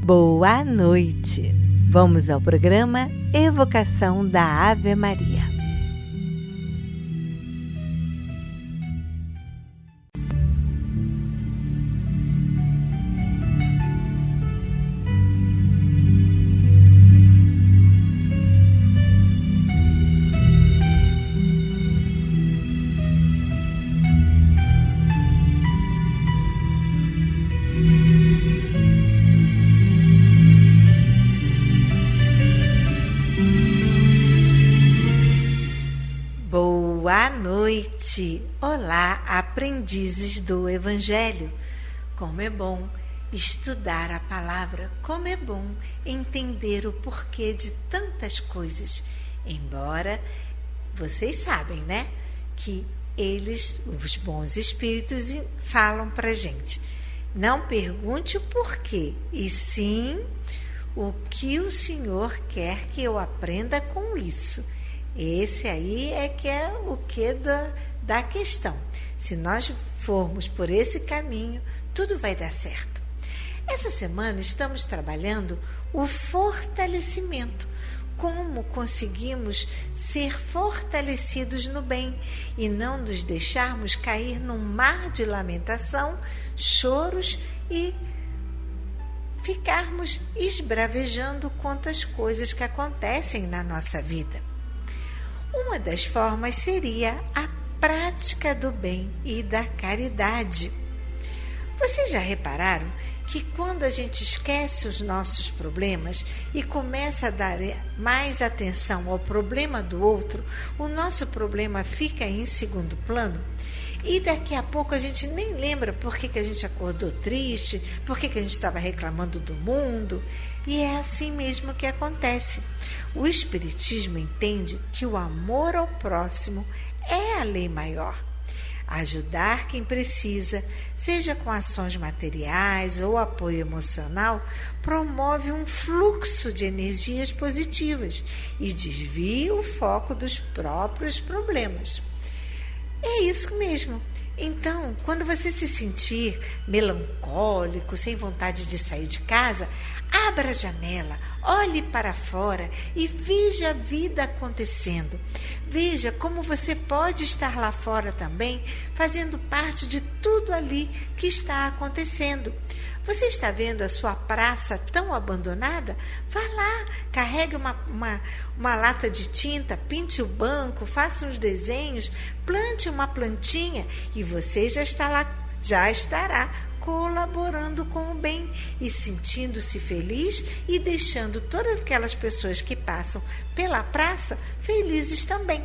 Boa noite! Vamos ao programa Evocação da Ave Maria. Boa noite! Olá, aprendizes do Evangelho! Como é bom estudar a palavra, como é bom entender o porquê de tantas coisas. Embora vocês sabem, né? Que eles, os bons espíritos, falam pra gente. Não pergunte o porquê, e sim o que o Senhor quer que eu aprenda com isso. Esse aí é que é o que da questão. Se nós formos por esse caminho, tudo vai dar certo. Essa semana estamos trabalhando o fortalecimento. Como conseguimos ser fortalecidos no bem e não nos deixarmos cair num mar de lamentação, choros e ficarmos esbravejando quantas coisas que acontecem na nossa vida. Uma das formas seria a prática do bem e da caridade. Vocês já repararam que quando a gente esquece os nossos problemas e começa a dar mais atenção ao problema do outro, o nosso problema fica em segundo plano? E daqui a pouco a gente nem lembra por que a gente acordou triste, por que a gente estava reclamando do mundo. E é assim mesmo que acontece. O Espiritismo entende que o amor ao próximo é a lei maior. Ajudar quem precisa, seja com ações materiais ou apoio emocional, promove um fluxo de energias positivas e desvia o foco dos próprios problemas. É isso mesmo. Então, quando você se sentir melancólico, sem vontade de sair de casa, abra a janela, olhe para fora e veja a vida acontecendo. Veja como você pode estar lá fora também, fazendo parte de tudo ali que está acontecendo. Você está vendo a sua praça tão abandonada? Vá lá, carregue uma lata de tinta, pinte o banco, faça uns desenhos, plante uma plantinha e você já estará colaborando com o bem e sentindo-se feliz e deixando todas aquelas pessoas que passam pela praça felizes também.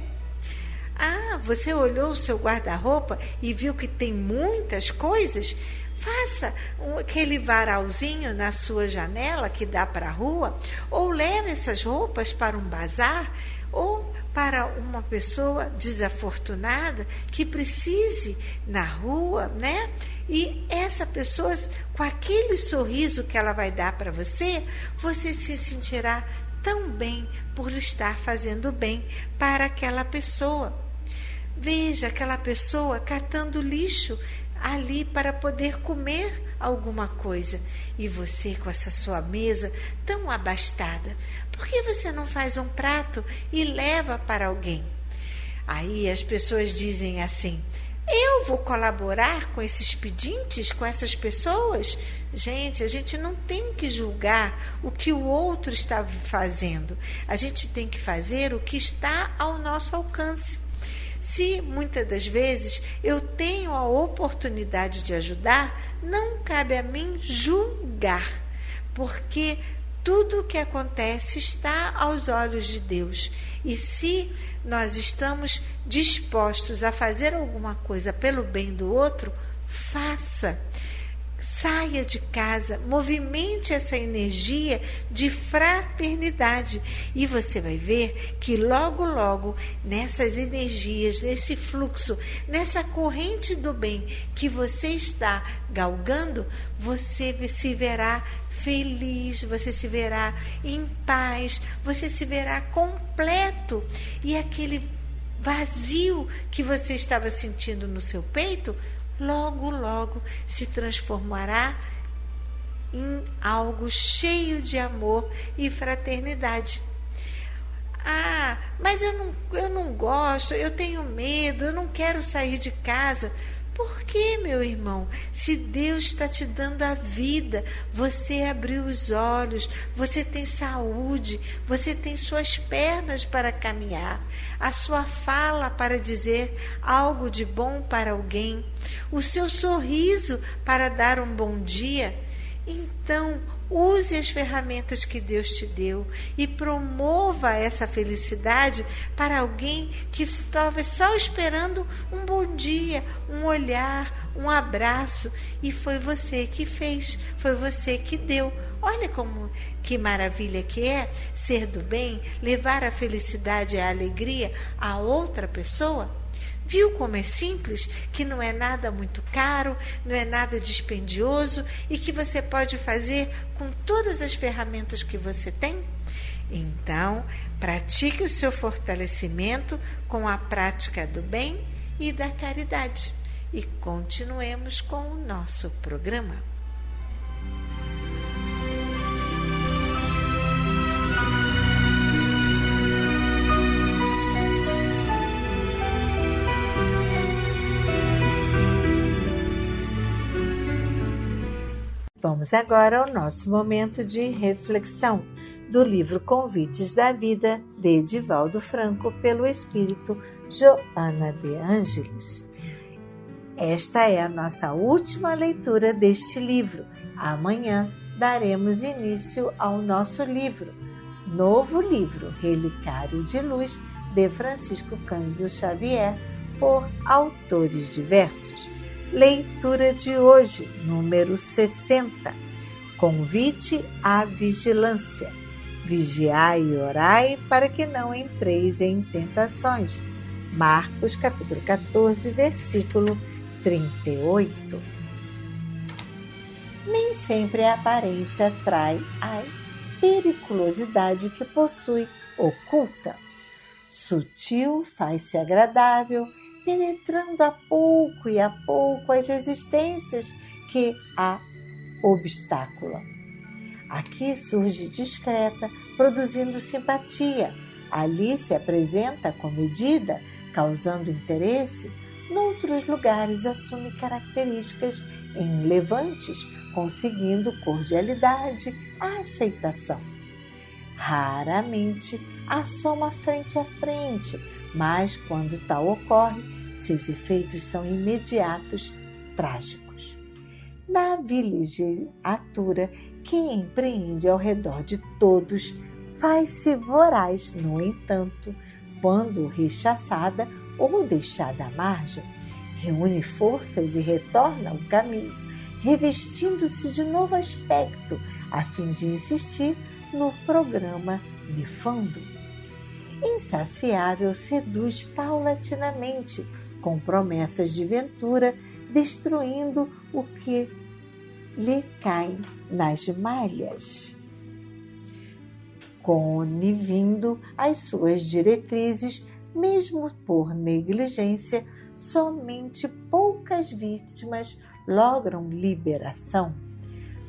Ah, você olhou o seu guarda-roupa e viu que tem muitas coisas? Faça aquele varalzinho na sua janela que dá para a rua, ou leve essas roupas para um bazar, ou para uma pessoa desafortunada que precise na rua, né? E essa pessoa, com aquele sorriso que ela vai dar para você, você se sentirá tão bem por estar fazendo bem para aquela pessoa. Veja aquela pessoa catando lixo ali para poder comer alguma coisa. E você com essa sua mesa tão abastada, por que você não faz um prato e leva para alguém? Aí as pessoas dizem assim: eu vou colaborar com esses pedintes, com essas pessoas? Gente, a gente não tem que julgar o que o outro está fazendo. A gente tem que fazer o que está ao nosso alcance. Se muitas das vezes eu tenho a oportunidade de ajudar, não cabe a mim julgar, porque tudo o que acontece está aos olhos de Deus. E se nós estamos dispostos a fazer alguma coisa pelo bem do outro, faça. Saia de casa, movimente essa energia de fraternidade e você vai ver que logo, logo, nessas energias, nesse fluxo, nessa corrente do bem que você está galgando, você se verá feliz, você se verá em paz, você se verá completo e aquele vazio que você estava sentindo no seu peito logo, logo se transformará em algo cheio de amor e fraternidade. Ah, mas eu não gosto, eu tenho medo, eu não quero sair de casa. Por que, meu irmão? Se Deus está te dando a vida, você abriu os olhos, você tem saúde, você tem suas pernas para caminhar, a sua fala para dizer algo de bom para alguém, o seu sorriso para dar um bom dia. Então, use as ferramentas que Deus te deu e promova essa felicidade para alguém que estava só esperando um bom dia, um olhar, um abraço, e foi você que fez, foi você que deu. Olha como que maravilha que é ser do bem, levar a felicidade e a alegria a outra pessoa. Viu como é simples, que não é nada muito caro, não é nada dispendioso e que você pode fazer com todas as ferramentas que você tem? Então, pratique o seu fortalecimento com a prática do bem e da caridade. E continuemos com o nosso programa. Vamos agora ao nosso momento de reflexão do livro Convites da Vida, de Edivaldo Franco, pelo Espírito Joana de Ângeles. Esta é a nossa última leitura deste livro. Amanhã daremos início ao nosso novo livro, Relicário de Luz, de Francisco Cândido Xavier, por autores diversos. Leitura de hoje, número 60. Convite à vigilância. Vigiai e orai para que não entreis em tentações. Marcos, capítulo 14, versículo 38. Nem sempre a aparência atrai a periculosidade que possui oculta. Sutil faz-se agradável, penetrando a pouco as resistências que a obstaculam. Aqui surge discreta, produzindo simpatia. Ali se apresenta comedida, causando interesse. Noutros lugares assume características enlevantes, conseguindo cordialidade, aceitação. Raramente assoma frente a frente, mas quando tal ocorre, seus efeitos são imediatos, trágicos. Na vilejariatura que empreende ao redor de todos, faz-se voraz, no entanto, quando rechaçada ou deixada à margem, reúne forças e retorna ao caminho, revestindo-se de novo aspecto, a fim de insistir no programa nefando. Insaciável seduz paulatinamente, com promessas de ventura, destruindo o que lhe cai nas malhas. Conivindo as suas diretrizes, mesmo por negligência, somente poucas vítimas logram liberação.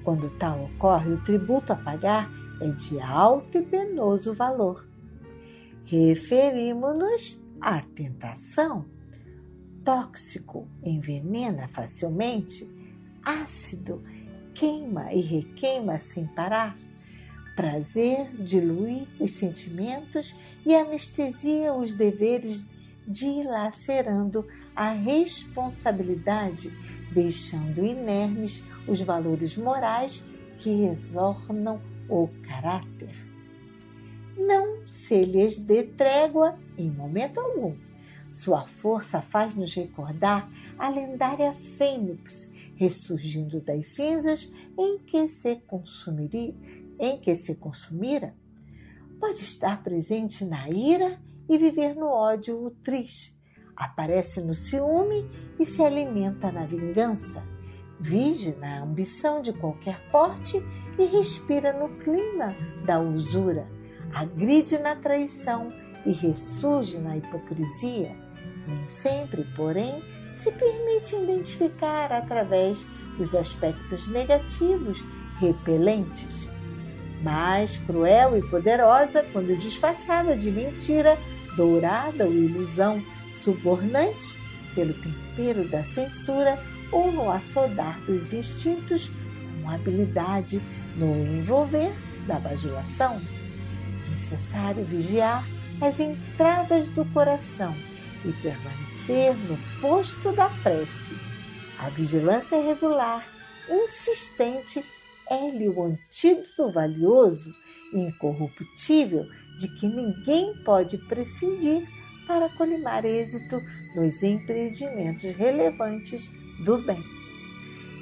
Quando tal ocorre, o tributo a pagar é de alto e penoso valor. Referimos-nos à tentação. Tóxico, envenena facilmente. Ácido, queima e requeima sem parar. Prazer dilui os sentimentos e anestesia os deveres, dilacerando a responsabilidade, deixando inermes os valores morais que exornam o caráter. Não se lhes dê trégua em momento algum. Sua força faz-nos recordar a lendária fênix, ressurgindo das cinzas em que se consumira. Pode estar presente na ira e viver no ódio utriz. Aparece no ciúme e se alimenta na vingança. Vige na ambição de qualquer porte e respira no clima da usura. Agride na traição e ressurge na hipocrisia. Nem sempre, porém, se permite identificar através dos aspectos negativos repelentes. Mais cruel e poderosa quando disfarçada de mentira, dourada ou ilusão, subornante pelo tempero da censura ou no açodar dos instintos, com habilidade no envolver da bajulação. Necessário vigiar as entradas do coração e permanecer no posto da prece. A vigilância regular, insistente, é-lhe o antídoto valioso e incorruptível de que ninguém pode prescindir para colimar êxito nos empreendimentos relevantes do bem.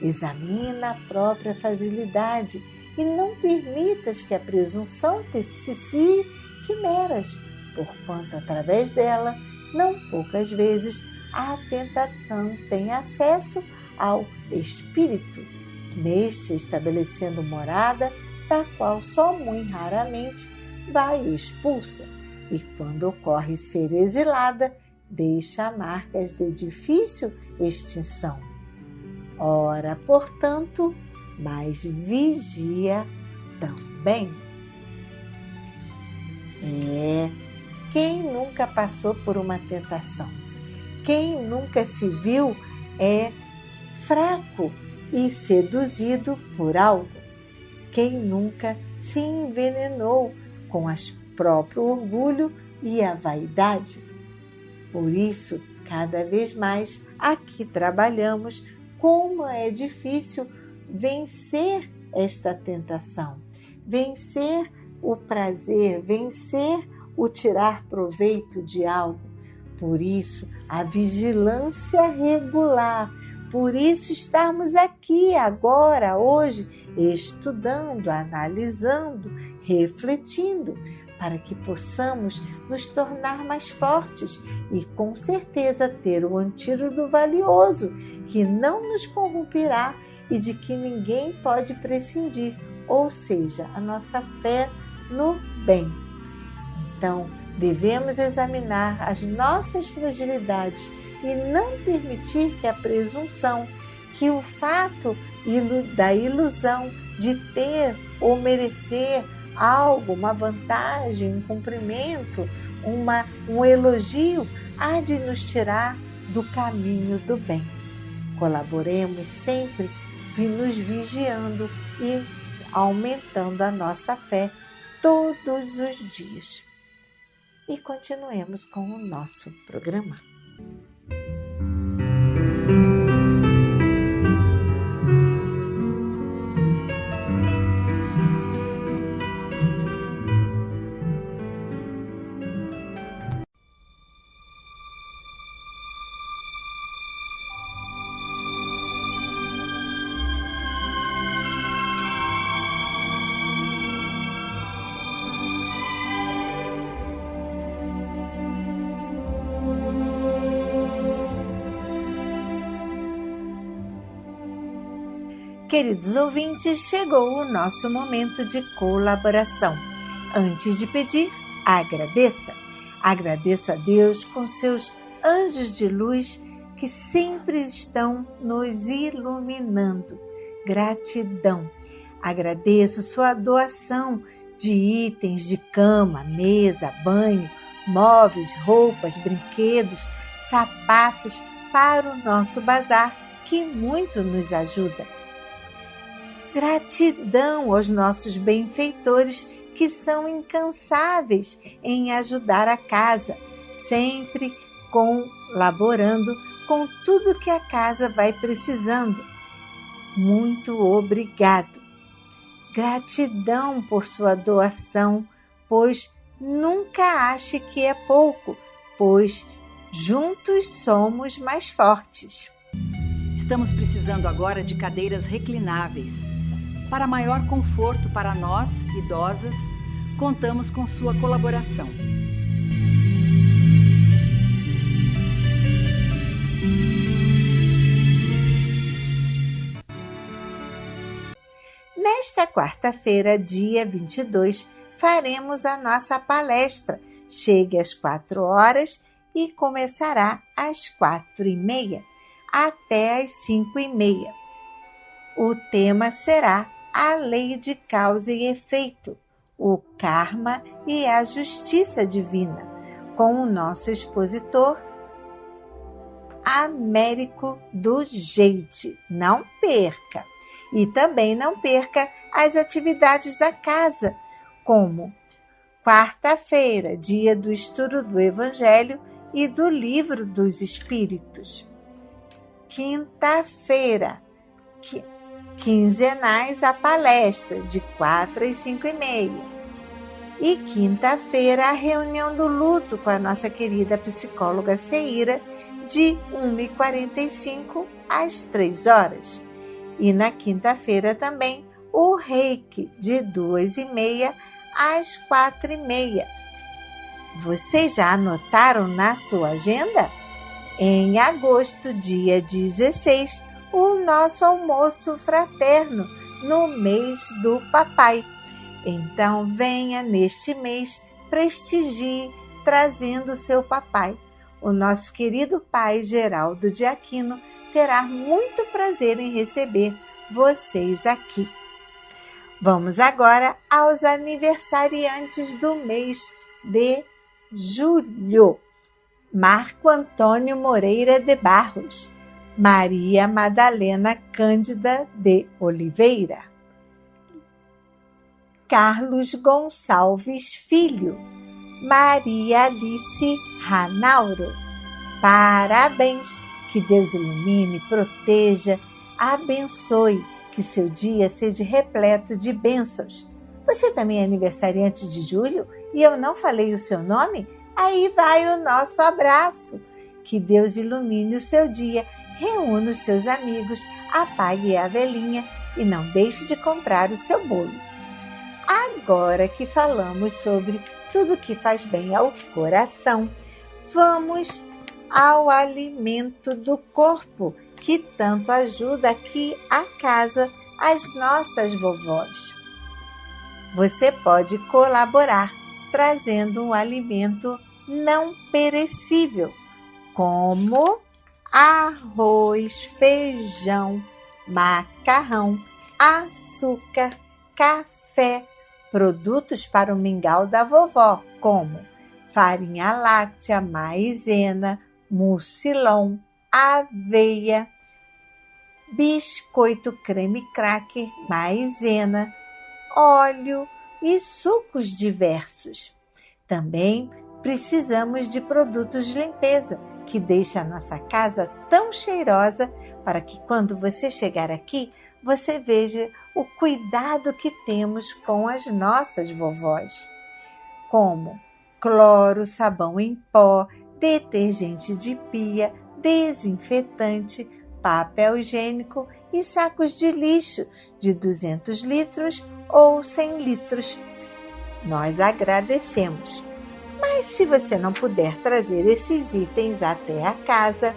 Examina a própria fragilidade e não permitas que a presunção te cicie quimeras, porquanto através dela, não poucas vezes, a tentação tem acesso ao espírito, neste estabelecendo morada, da qual só muito raramente vai e expulsa, e quando ocorre ser exilada, deixa marcas de difícil extinção. Ora, portanto, mas vigia também. Quem nunca passou por uma tentação? Quem nunca se viu fraco e seduzido por algo? Quem nunca se envenenou com o próprio orgulho e a vaidade? Por isso, cada vez mais aqui trabalhamos como é difícil vencer esta tentação, vencer o prazer, vencer o tirar proveito de algo. Por isso, a vigilância regular, por isso estarmos aqui agora, hoje, estudando, analisando, refletindo, para que possamos nos tornar mais fortes e, com certeza, ter o antídoto valioso, que não nos corromperá e de que ninguém pode prescindir, ou seja, a nossa fé no bem. Então, devemos examinar as nossas fragilidades e não permitir que a presunção, que o fato da ilusão de ter ou merecer algo, uma vantagem, um cumprimento, um elogio, há de nos tirar do caminho do bem. Colaboremos sempre nos vigiando e aumentando a nossa fé todos os dias. E continuemos com o nosso programa. Queridos ouvintes, chegou o nosso momento de colaboração. Antes de pedir, agradeça. Agradeço a Deus com seus anjos de luz que sempre estão nos iluminando. Gratidão. Agradeço sua doação de itens de cama, mesa, banho, móveis, roupas, brinquedos, sapatos para o nosso bazar, que muito nos ajuda. Gratidão aos nossos benfeitores que são incansáveis em ajudar a casa, sempre colaborando com tudo que a casa vai precisando. Muito obrigado. Gratidão por sua doação, pois nunca ache que é pouco, pois juntos somos mais fortes. Estamos precisando agora de cadeiras reclináveis. Para maior conforto para nós, idosas, contamos com sua colaboração. Nesta quarta-feira, dia 22, faremos a nossa palestra. Chegue às 4 horas e começará às 4h30, até às 5h30. O tema será a lei de causa e efeito, o karma e a justiça divina, com o nosso expositor Américo do Jeite. Não perca! E também não perca as atividades da casa, como quarta-feira, dia do estudo do Evangelho e do Livro dos Espíritos. Quinta-feira, quinzenais a palestra, de 4 às 5h30. E quinta-feira, a reunião do luto com a nossa querida psicóloga Ceira, de 1h45 às 3h. E na quinta-feira também, o reiki, de 2h30 às 4h30. Vocês já anotaram na sua agenda? Em agosto, dia 16, o nosso almoço fraterno, no mês do papai. Então venha neste mês, prestigie trazendo seu papai. O nosso querido pai Geraldo de Aquino terá muito prazer em receber vocês aqui. Vamos agora aos aniversariantes do mês de julho. Marco Antônio Moreira de Barros, Maria Madalena Cândida de Oliveira, Carlos Gonçalves Filho, Maria Alice Ranauro. Parabéns! Que Deus ilumine, proteja, abençoe, que seu dia seja repleto de bênçãos. Você também é aniversariante de julho e eu não falei o seu nome? Aí vai o nosso abraço. Que Deus ilumine o seu dia, reúna os seus amigos, apague a velhinha e não deixe de comprar o seu bolo. Agora que falamos sobre tudo que faz bem ao coração, vamos ao alimento do corpo, que tanto ajuda aqui a casa as nossas vovós. Você pode colaborar trazendo um alimento não perecível, como arroz, feijão, macarrão, açúcar, café, produtos para o mingau da vovó, como farinha láctea, maizena, mucilão, aveia, biscoito creme cracker, maizena, óleo e sucos diversos. Também precisamos de produtos de limpeza, que deixam a nossa casa tão cheirosa, para que quando você chegar aqui, você veja o cuidado que temos com as nossas vovós, como cloro, sabão em pó, detergente de pia, desinfetante, papel higiênico e sacos de lixo de 200 litros ou 100 litros. Nós agradecemos. Mas se você não puder trazer esses itens até a casa,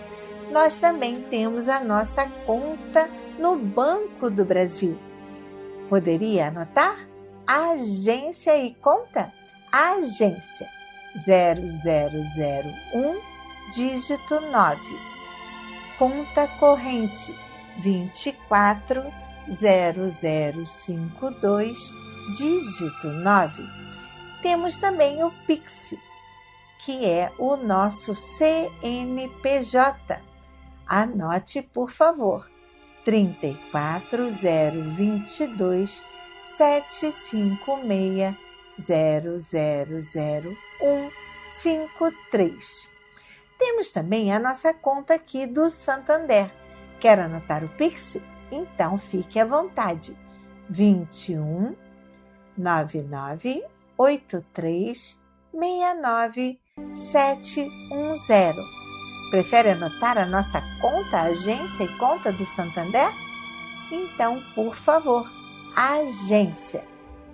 nós também temos a nossa conta no Banco do Brasil. Poderia anotar? Agência e conta? Agência 0001, dígito 9. Conta corrente 240052, dígito 9. Temos também o Pix, que é o nosso CNPJ. Anote, por favor, 34022 756 000153. Temos também a nossa conta aqui do Santander. Quer anotar o Pix? Então fique à vontade. 21 99 83 69 710. Prefere anotar a nossa conta, agência e conta do Santander? Então, por favor, agência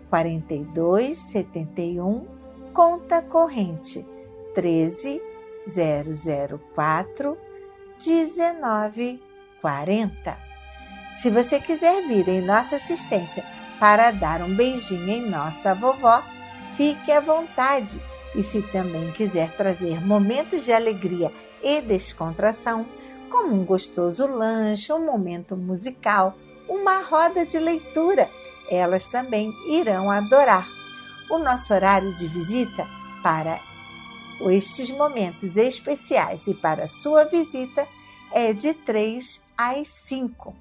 4271, conta corrente 13004 1940. Se você quiser vir em nossa assistência para dar um beijinho em nossa vovó, fique à vontade. E se também quiser trazer momentos de alegria e descontração, como um gostoso lanche, um momento musical, uma roda de leitura, elas também irão adorar. O nosso horário de visita para estes momentos especiais e para a sua visita é de 3 às 5.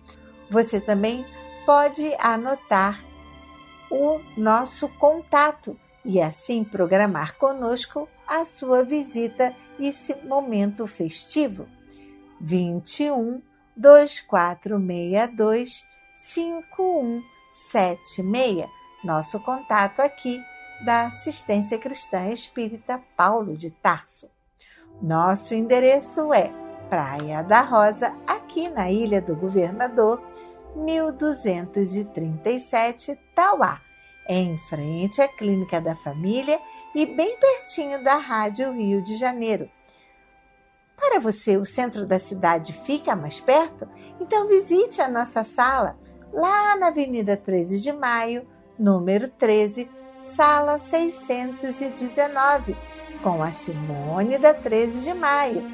Você também pode anotar o nosso contato e assim programar conosco a sua visita e esse momento festivo. 21 2462 5176, nosso contato aqui da Assistência Cristã Espírita Paulo de Tarso. Nosso endereço é Praia da Rosa, aqui na Ilha do Governador, 1237 Tauá, em frente à Clínica da Família e bem pertinho da Rádio Rio de Janeiro. Para você, o centro da cidade fica mais perto? Então visite a nossa sala lá na Avenida 13 de Maio, número 13, sala 619, com a Simone da 13 de Maio.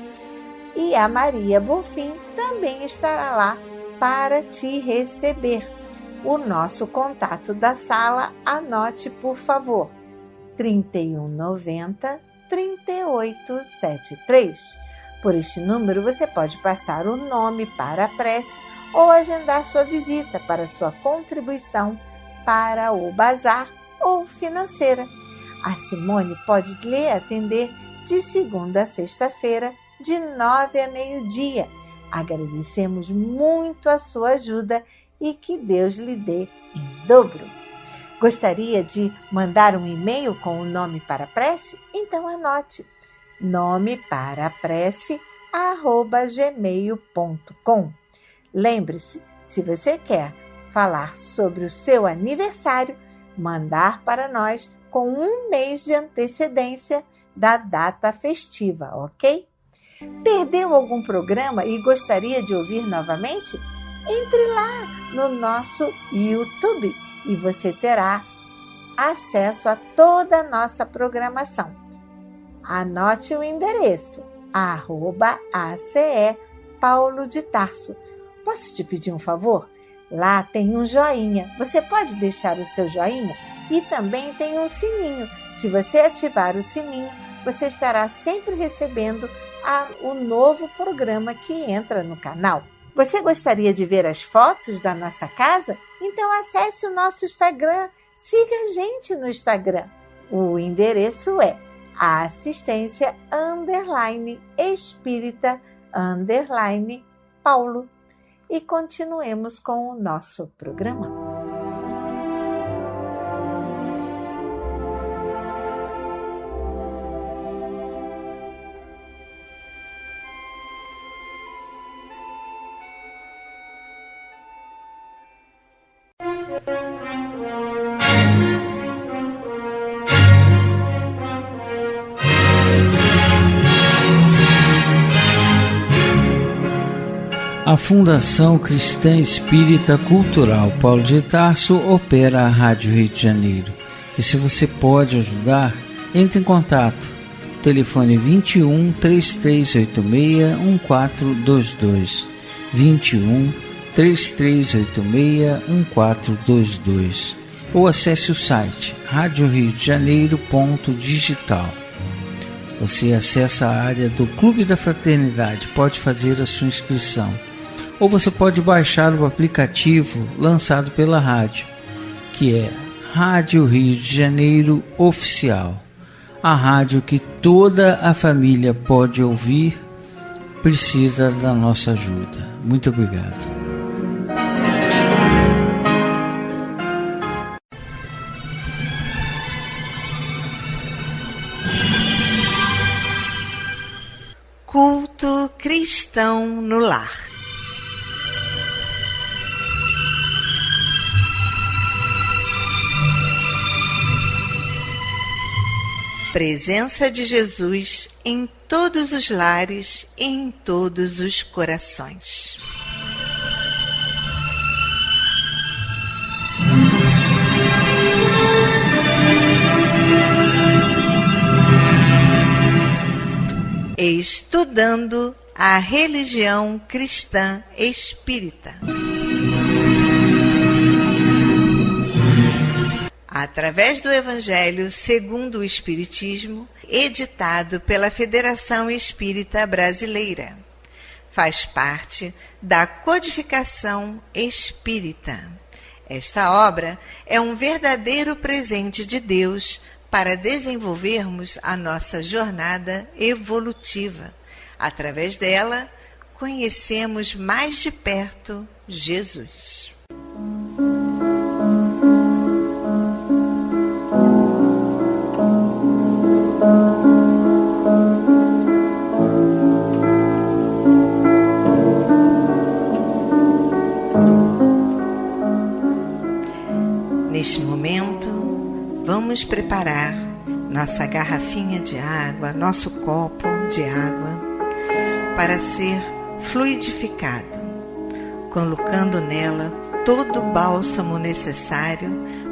E a Maria Bonfim também estará lá para te receber. O nosso contato da sala, anote por favor, 3190 3873. Por este número você pode passar o nome para a prece ou agendar sua visita para sua contribuição para o bazar ou financeira. A Simone pode lhe atender de segunda a sexta-feira, de 9 a meio-dia. Agradecemos muito a sua ajuda e que Deus lhe dê em dobro. Gostaria de mandar um e-mail com o nome para a prece? Então anote: nomeparaprece@gmail.com. Lembre-se, se você quer falar sobre o seu aniversário, mandar para nós com 1 mês de antecedência da data festiva, ok? Perdeu algum programa e gostaria de ouvir novamente? Entre lá no nosso YouTube e você terá acesso a toda a nossa programação. Anote o endereço, @ACE Paulo de Tarso. Posso te pedir um favor? Lá tem um joinha. Você pode deixar o seu joinha? E também tem um sininho. Se você ativar o sininho, você estará sempre recebendo o novo programa que entra no canal. Você gostaria de ver as fotos da nossa casa? Então acesse o nosso Instagram. Siga a gente no Instagram. O endereço é assistência_espírita_Paulo. E continuemos com o nosso programa. A Fundação Cristã Espírita Cultural Paulo de Tarso opera a Rádio Rio de Janeiro. E se você pode ajudar, entre em contato. Telefone 21 3386 1422. 21 3386 1422. Ou acesse o site radioriodejaneiro.digital. Você acessa a área do Clube da Fraternidade, pode fazer a sua inscrição. Ou você pode baixar o aplicativo lançado pela rádio, que é Rádio Rio de Janeiro Oficial. A rádio que toda a família pode ouvir, precisa da nossa ajuda. Muito obrigado. Culto cristão no lar. Presença de Jesus em todos os lares e em todos os corações. Estudando a religião cristã espírita. através do Evangelho segundo o Espiritismo, editado pela Federação Espírita Brasileira. Faz parte da Codificação Espírita. Esta obra é um verdadeiro presente de Deus para desenvolvermos a nossa jornada evolutiva. Através dela, conhecemos mais de perto Jesus. Neste momento, vamos preparar nossa garrafinha de água, nosso copo de água, para ser fluidificado, colocando nela todo o bálsamo necessário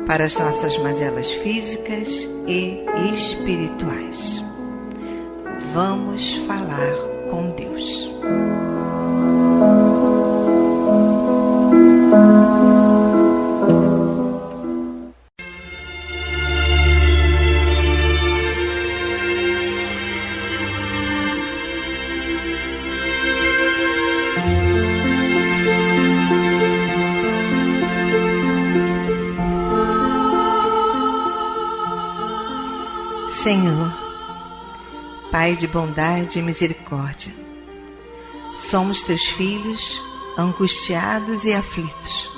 para as nossas mazelas físicas e espirituais. Vamos falar com Deus. Senhor, Pai de bondade e misericórdia, somos teus filhos, angustiados e aflitos,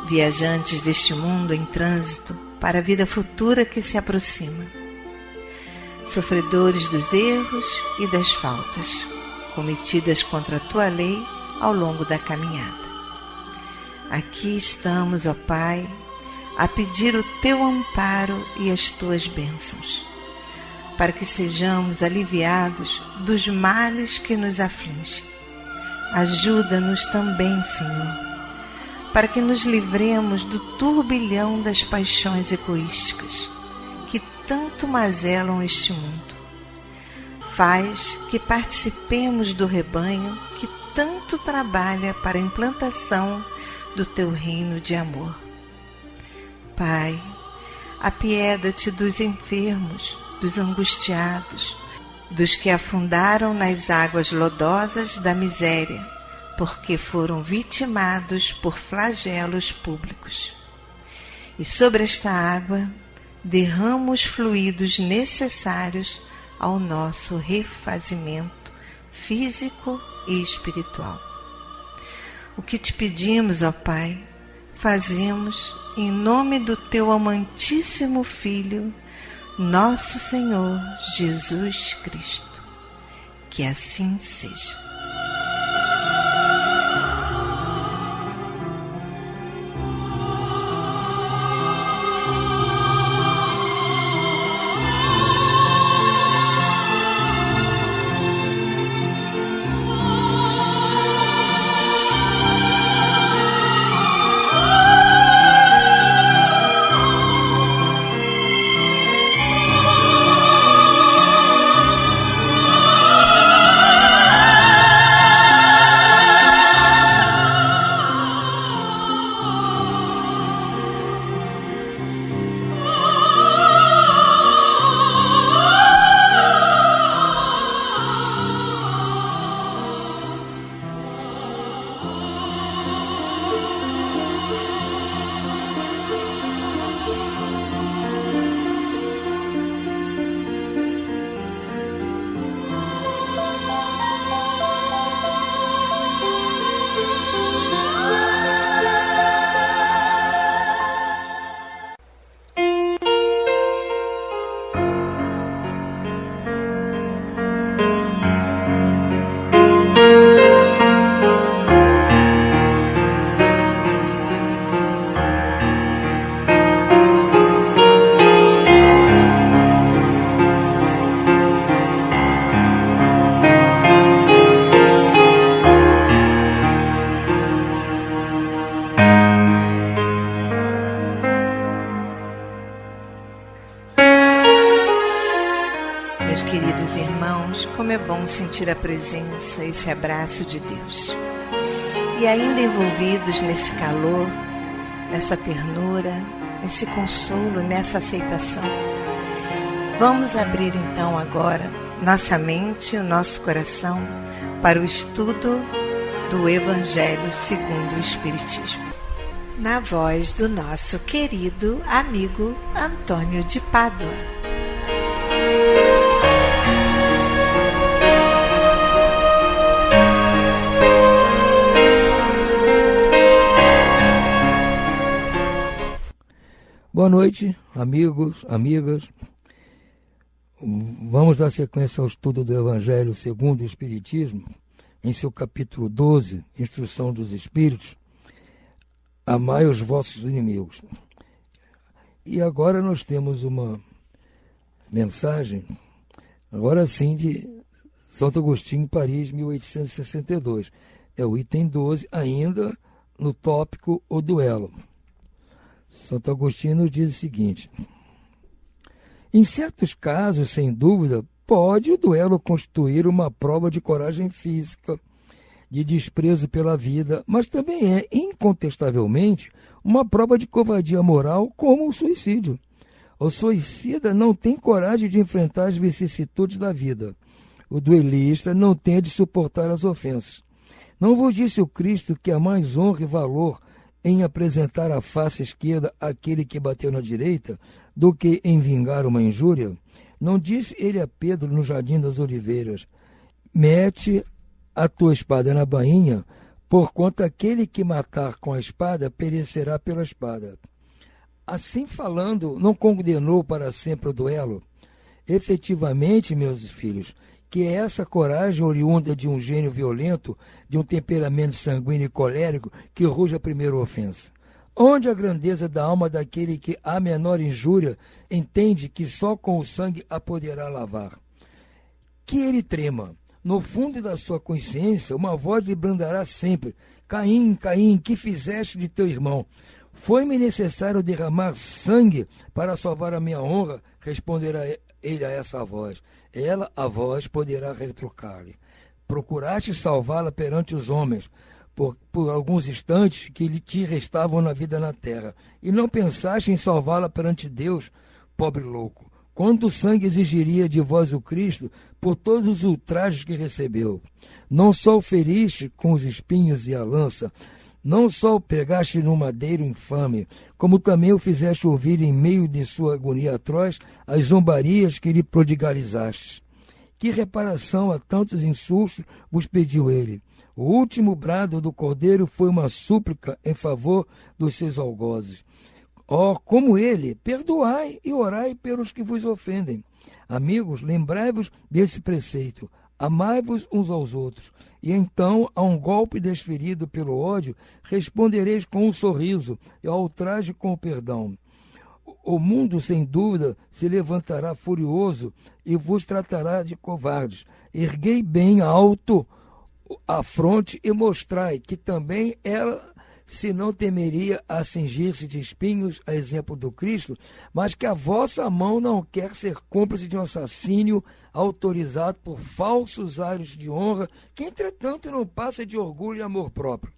viajantes deste mundo em trânsito para a vida futura que se aproxima, sofredores dos erros e das faltas cometidas contra a tua lei ao longo da caminhada. Aqui estamos, ó Pai, a pedir o teu amparo e as tuas bênçãos, para que sejamos aliviados dos males que nos afligem. Ajuda-nos também, Senhor, para que nos livremos do turbilhão das paixões egoísticas que tanto mazelam este mundo. Faz que participemos do rebanho que tanto trabalha para a implantação do teu reino de amor. Pai, apieda-te dos enfermos, dos angustiados, dos que afundaram nas águas lodosas da miséria, porque foram vitimados por flagelos públicos. E sobre esta água derrama os fluidos necessários ao nosso refazimento físico e espiritual. O que te pedimos, ó Pai, fazemos em nome do teu amantíssimo Filho, nosso Senhor Jesus Cristo. Que assim seja. Meus queridos irmãos, como é bom sentir a presença, esse abraço de Deus. E ainda envolvidos nesse calor, nessa ternura, nesse consolo, nessa aceitação. Vamos abrir então agora nossa mente e o nosso coração para o estudo do Evangelho segundo o Espiritismo, na voz do nosso querido amigo Antônio de Pádua. Boa noite, amigos, amigas. Vamos dar sequência ao estudo do Evangelho segundo o Espiritismo, em seu capítulo 12, Instrução dos Espíritos, amai os vossos inimigos. E agora nós temos uma mensagem, agora sim, de Santo Agostinho, Paris, 1862. É o item 12, ainda no tópico O Duelo. Santo Agostinho nos diz o seguinte: em certos casos, sem dúvida, pode o duelo constituir uma prova de coragem física, de desprezo pela vida, mas também é, incontestavelmente, uma prova de covardia moral, como o suicídio. O suicida não tem coragem de enfrentar as vicissitudes da vida. O duelista não tem de suportar as ofensas. Não vos disse o Cristo que há mais honra e valor em apresentar a face esquerda àquele que bateu na direita, do que em vingar uma injúria? Não disse ele a Pedro no Jardim das Oliveiras: mete a tua espada na bainha, porquanto aquele que matar com a espada perecerá pela espada. Assim falando, não condenou para sempre o duelo? Efetivamente, meus filhos, que é essa coragem oriunda de um gênio violento, de um temperamento sanguíneo e colérico, que ruge a primeira ofensa. Onde a grandeza da alma daquele que a menor injúria entende que só com o sangue a poderá lavar? Que ele trema. No fundo da sua consciência, uma voz lhe brandará sempre: Caim, Caim, que fizeste de teu irmão? Foi-me necessário derramar sangue para salvar a minha honra? Responderá ele a essa voz. Ela, a voz, poderá retrucar-lhe: procuraste salvá-la perante os homens, por alguns instantes que lhe te restavam na vida na terra, e não pensaste em salvá-la perante Deus, pobre louco. Quanto sangue exigiria de vós o Cristo por todos os ultrajes que recebeu? Não só o feriste com os espinhos e a lança, não só o pregaste no madeiro infame, como também o fizeste ouvir em meio de sua agonia atroz as zombarias que lhe prodigalizaste. Que reparação a tantos insultos vos pediu ele? O último brado do cordeiro foi uma súplica em favor dos seus algozes. Ó, como ele, perdoai e orai pelos que vos ofendem. Amigos, lembrai-vos desse preceito: amai-vos uns aos outros, e então, a um golpe desferido pelo ódio, respondereis com um sorriso, e ao ultraje com o perdão. O mundo, sem dúvida, se levantará furioso e vos tratará de covardes. Erguei bem alto a fronte e mostrai que também ela se não temeria a cingir-se de espinhos, a exemplo do Cristo, mas que a vossa mão não quer ser cúmplice de um assassínio autorizado por falsos ares de honra, que entretanto não passa de orgulho e amor próprio.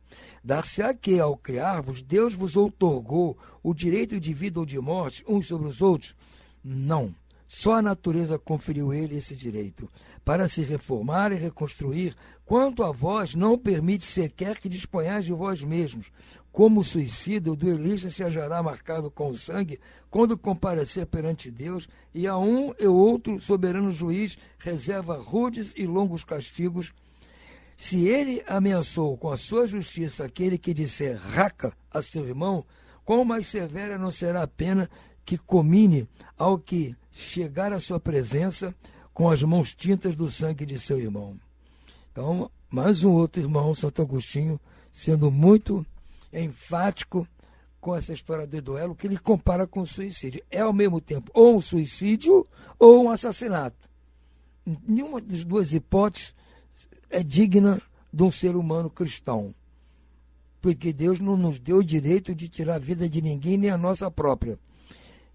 Dar-se-á que, ao criar-vos, Deus vos outorgou o direito de vida ou de morte uns sobre os outros? Não. Só a natureza conferiu ele esse direito. Para se reformar e reconstruir, quanto a vós, não permite sequer que disponhais de vós mesmos. Como suicida, o duelista se ajará marcado com o sangue quando comparecer perante Deus, e a um e outro soberano juiz reserva rudes e longos castigos. Se ele ameaçou com a sua justiça aquele que disser raca a seu irmão, quão mais severa não será a pena que comine ao que chegar à sua presença com as mãos tintas do sangue de seu irmão. Então, mais um outro irmão, Santo Agostinho, sendo muito enfático com essa história do duelo, que ele compara com o suicídio. É, ao mesmo tempo, ou um suicídio ou um assassinato. Nenhuma das duas hipóteses é digna de um ser humano cristão. Porque Deus não nos deu o direito de tirar a vida de ninguém, nem a nossa própria.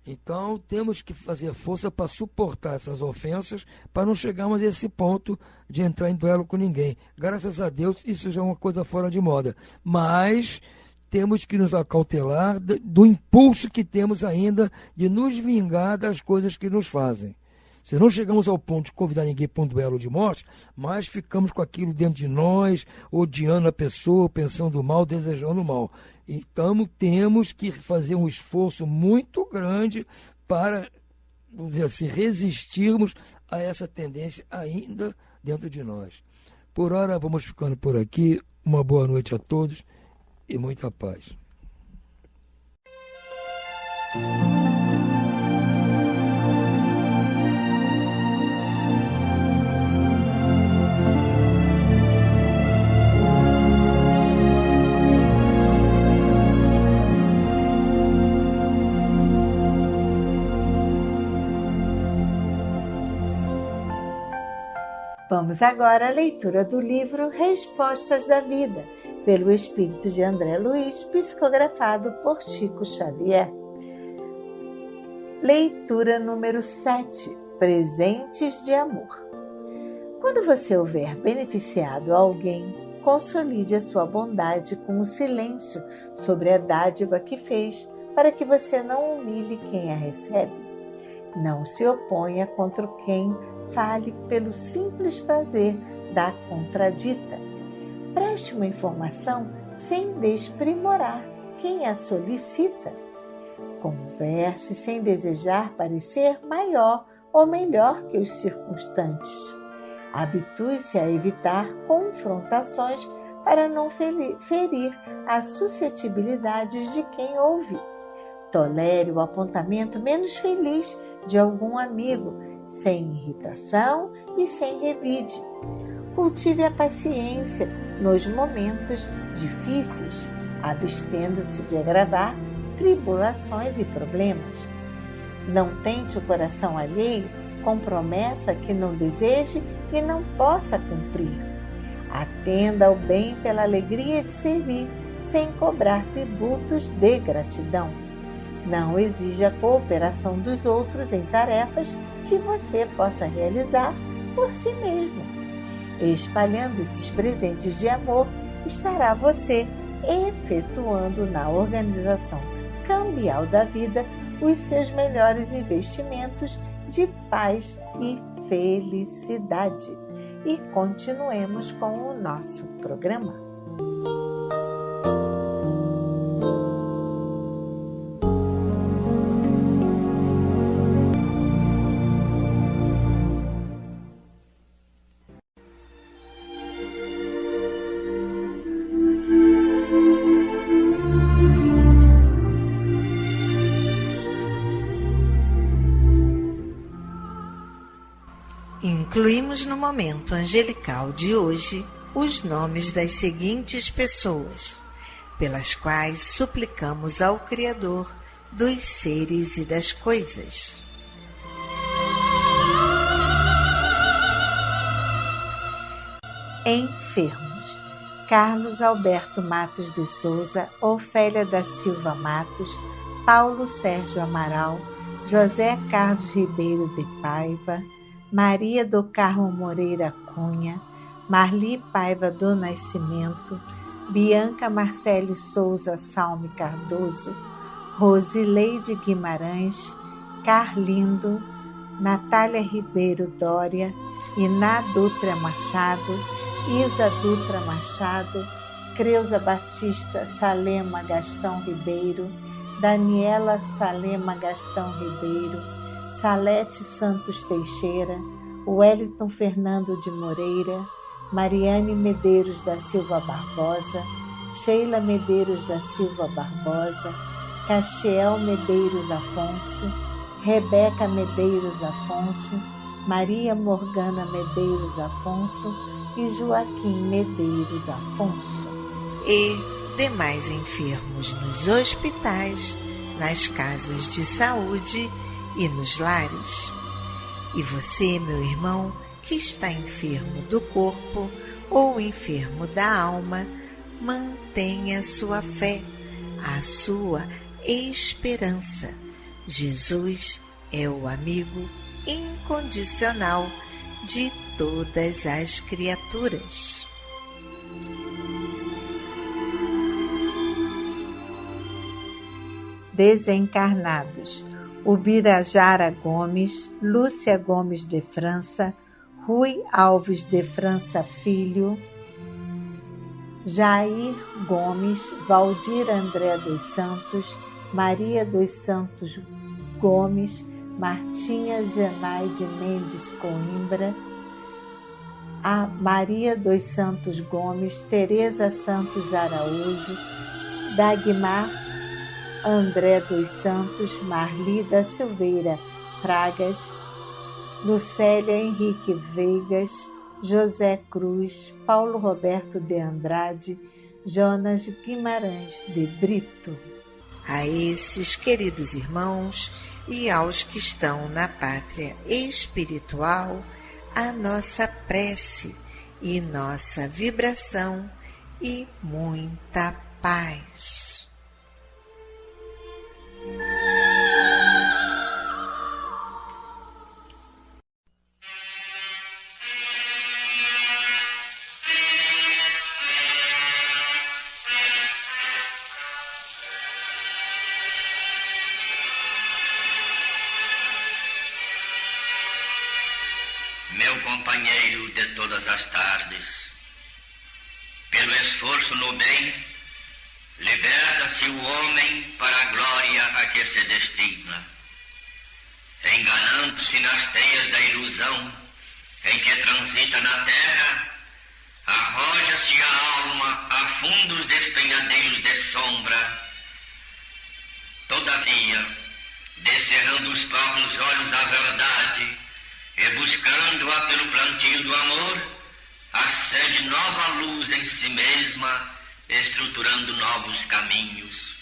Então, temos que fazer força para suportar essas ofensas, para não chegarmos a esse ponto de entrar em duelo com ninguém. Graças a Deus, isso já é uma coisa fora de moda. Mas temos que nos acautelar do impulso que temos ainda de nos vingar das coisas que nos fazem. Se não chegamos ao ponto de convidar ninguém para um duelo de morte, mas ficamos com aquilo dentro de nós, odiando a pessoa, pensando mal, desejando mal. Então temos que fazer um esforço muito grande para, vamos dizer assim, resistirmos a essa tendência ainda dentro de nós. Por hora, vamos ficando por aqui. Uma boa noite a todos e muita paz. Vamos agora à leitura do livro Respostas da Vida, pelo Espírito de André Luiz, psicografado por Chico Xavier. Leitura número 7, Presentes de Amor. Quando você houver beneficiado alguém, consolide a sua bondade com o silêncio sobre a dádiva que fez, para que você não humilhe quem a recebe. Não se oponha contra quem fale pelo simples prazer da contradita. Preste uma informação sem desprimorar quem a solicita. Converse sem desejar parecer maior ou melhor que os circunstantes. Habitue-se a evitar confrontações para não ferir as suscetibilidades de quem ouve. Tolere o apontamento menos feliz de algum amigo, sem irritação e sem revide. Cultive a paciência nos momentos difíceis, abstendo-se de agravar tribulações e problemas. Não tente o coração alheio com promessa que não deseje e não possa cumprir. Atenda ao bem pela alegria de servir, sem cobrar tributos de gratidão. Não exija a cooperação dos outros em tarefas que você possa realizar por si mesmo. Espalhando esses presentes de amor, estará você efetuando na organização cambial da vida os seus melhores investimentos de paz e felicidade. E continuemos com o nosso programa. Incluímos no momento angelical de hoje os nomes das seguintes pessoas, pelas quais suplicamos ao Criador dos seres e das coisas. Enfermos: Carlos Alberto Matos de Souza, Ofélia da Silva Matos, Paulo Sérgio Amaral, José Carlos Ribeiro de Paiva, Maria do Carmo Moreira Cunha, Marli Paiva do Nascimento, Bianca Marcele Souza Salme Cardoso, Rosileide Guimarães, Carlindo, Natália Ribeiro Dória, Iná Dutra Machado, Isa Dutra Machado, Creuza Batista Salema Gastão Ribeiro, Daniela Salema Gastão Ribeiro, Salete Santos Teixeira, Wellington Fernando de Moreira, Mariane Medeiros da Silva Barbosa, Sheila Medeiros da Silva Barbosa, Caxiel Medeiros Afonso, Rebeca Medeiros Afonso, Maria Morgana Medeiros Afonso e Joaquim Medeiros Afonso. E demais enfermos nos hospitais, nas casas de saúde e nos lares. E você, meu irmão, que está enfermo do corpo ou enfermo da alma, mantenha a sua fé, a sua esperança. Jesus é o amigo incondicional de todas as criaturas. desencarnados: Ubirajara Gomes, Lúcia Gomes de França, Rui Alves de França Filho, Jair Gomes, Valdir André dos Santos, Maria dos Santos Gomes, Martinha Zenaide Mendes Coimbra, a Maria dos Santos Gomes, Tereza Santos Araújo, Dagmar André dos Santos, Marli da Silveira Fragas, Lucélia Henrique Veigas, José Cruz, Paulo Roberto de Andrade, Jonas Guimarães de Brito. A esses queridos irmãos e aos que estão na pátria espiritual, a nossa prece e nossa vibração e muita paz. Meu companheiro de todas as tardes, pelo esforço no bem, liberta-se o homem para a glória a que se destina. Enganando-se nas teias da ilusão em que transita na terra, arroja-se a alma a fundos despenhadeiros de sombra. Todavia, descerrando os próprios olhos à verdade e buscando-a pelo plantio do amor, acende nova luz em si mesma, estruturando novos caminhos.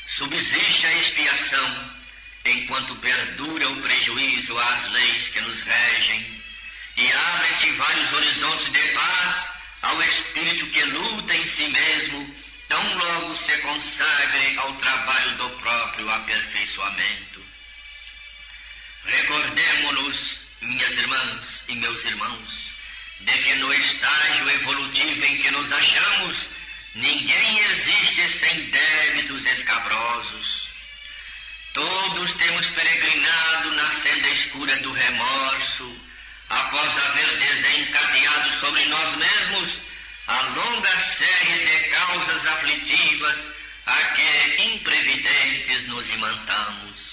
Subsiste a expiação, enquanto perdura o prejuízo às leis que nos regem, e abrem-se vários horizontes de paz ao espírito que luta em si mesmo, tão logo se consagre ao trabalho do próprio aperfeiçoamento. Recordemo-nos, minhas irmãs e meus irmãos, de que no estágio evolutivo em que nos achamos, ninguém existe sem débitos escabrosos. Todos temos peregrinado na senda escura do remorso, após haver desencadeado sobre nós mesmos a longa série de causas aflitivas a que imprevidentes nos imantamos.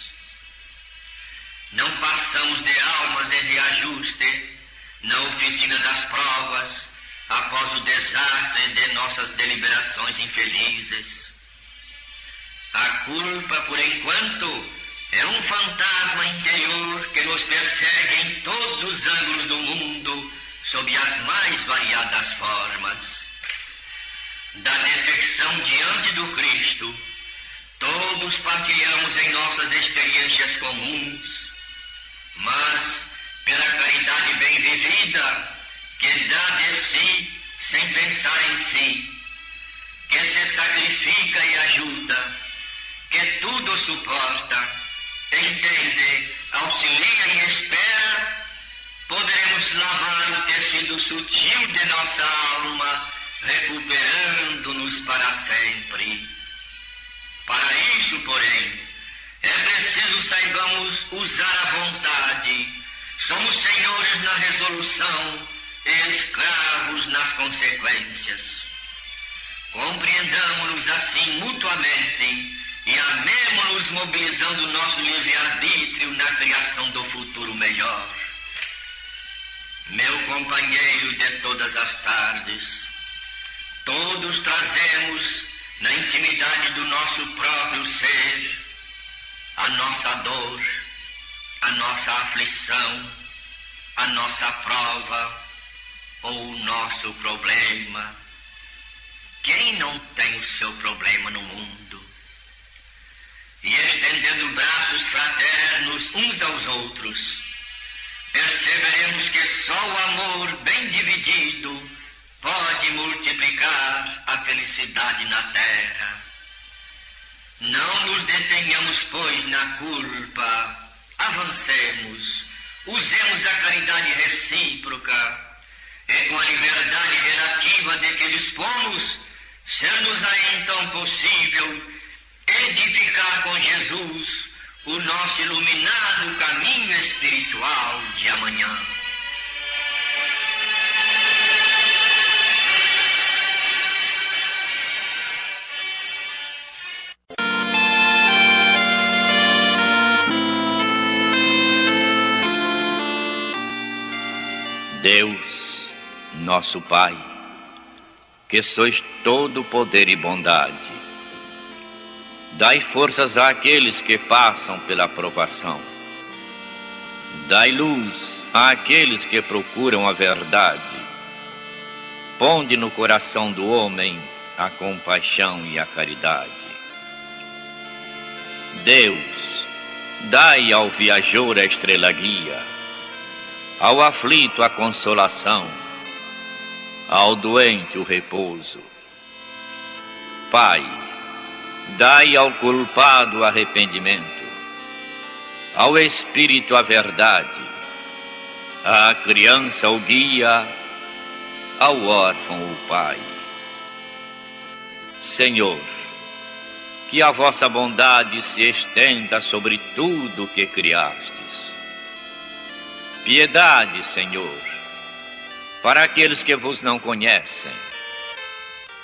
Não passamos de almas em reajuste na oficina das provas, após o desastre de nossas deliberações infelizes. A culpa, por enquanto, é um fantasma interior que nos persegue em todos os ângulos do mundo, sob as mais variadas formas. Da defecção diante do Cristo, todos partilhamos em nossas experiências comuns, mas pela caridade bem vivida, que dá de si sem pensar em si, que se sacrifica e ajuda, que tudo suporta, entende, auxilia e espera, poderemos lavar o tecido sutil de nossa alma, recuperando-nos para sempre. Para isso, porém, é preciso saibamos usar a vontade. Somos senhores na resolução e escravos nas consequências. Compreendamos-nos assim mutuamente e amemo-nos mobilizando o nosso livre-arbítrio na criação do futuro melhor. Meu companheiro de todas as tardes, todos trazemos na intimidade do nosso próprio ser a nossa dor, a nossa aflição, a nossa prova ou o nosso problema. Quem não tem o seu problema no mundo? E estendendo braços fraternos uns aos outros, perceberemos que só o amor bem dividido pode multiplicar a felicidade na terra. Não nos detenhamos, pois, na culpa. Avancemos, usemos a caridade recíproca e com a liberdade relativa de que dispomos, ser-nos-á então possível edificar com Jesus o nosso iluminado caminho espiritual de amanhã. Deus, nosso Pai, que sois todo poder e bondade, dai forças àqueles que passam pela provação, dai luz àqueles que procuram a verdade, ponde no coração do homem a compaixão e a caridade. Deus, dai ao viajor a estrela guia, ao aflito a consolação, ao doente o repouso. Pai, dai ao culpado o arrependimento, ao espírito a verdade, à criança o guia, ao órfão o pai. Senhor, que a vossa bondade se estenda sobre tudo o que criastes. Piedade, Senhor, para aqueles que vos não conhecem,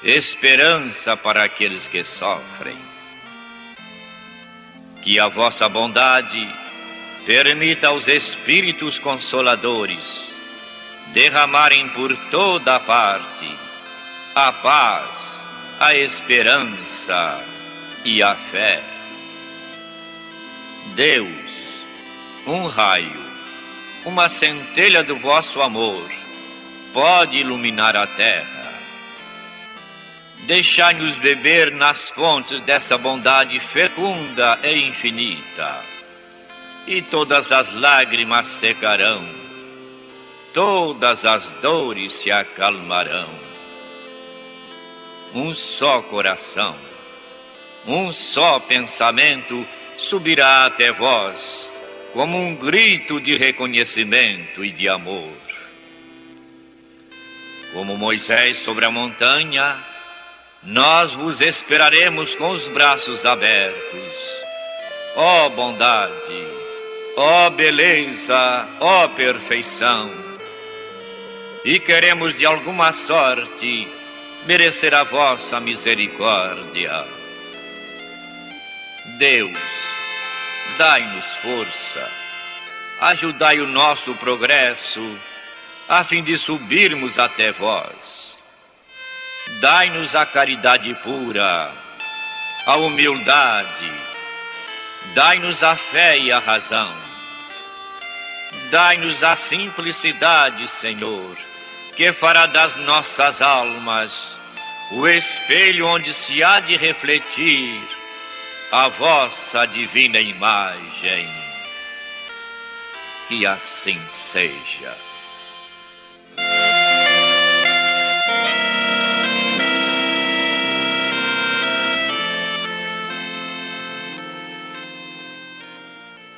esperança para aqueles que sofrem. Que a vossa bondade permita aos Espíritos Consoladores derramarem por toda a parte a paz, a esperança e a fé. Deus, um raio, uma centelha do vosso amor pode iluminar a terra. Deixai-nos beber nas fontes dessa bondade fecunda e infinita, e todas as lágrimas secarão, todas as dores se acalmarão. Um só coração, um só pensamento subirá até vós, como um grito de reconhecimento e de amor. Como Moisés sobre a montanha, nós vos esperaremos com os braços abertos. Ó bondade, ó beleza, ó perfeição. E queremos de alguma sorte merecer a vossa misericórdia. Deus, dai-nos força, ajudai o nosso progresso, a fim de subirmos até vós. Dai-nos a caridade pura, a humildade, dai-nos a fé e a razão. Dai-nos a simplicidade, Senhor, que fará das nossas almas o espelho onde se há de refletir a vossa divina imagem. Que assim seja.